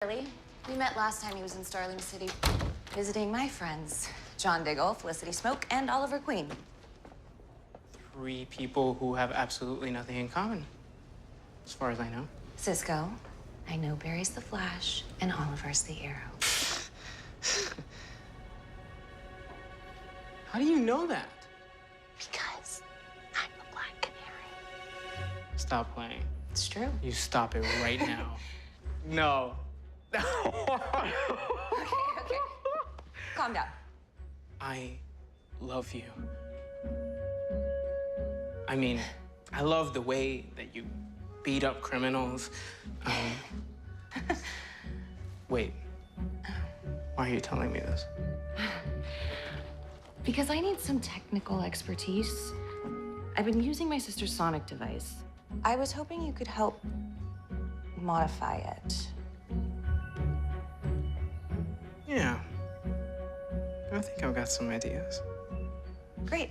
Charlie. We met last time he was in Starling City, visiting my friends, John Diggle, Felicity Smoke, and Oliver Queen. 3 people who have absolutely nothing in common, as far as I know. Cisco, I know Barry's the Flash, and Oliver's the Arrow. How do you know that? Because I'm the Black Canary. Stop playing. It's true. You stop it right now. No. Okay. Calm down. I love you. I mean, I love the way that you beat up criminals. Wait, why are you telling me this? Because I need some technical expertise. I've been using my sister's sonic device. I was hoping you could help modify it. Yeah, I think I've got some ideas. Great.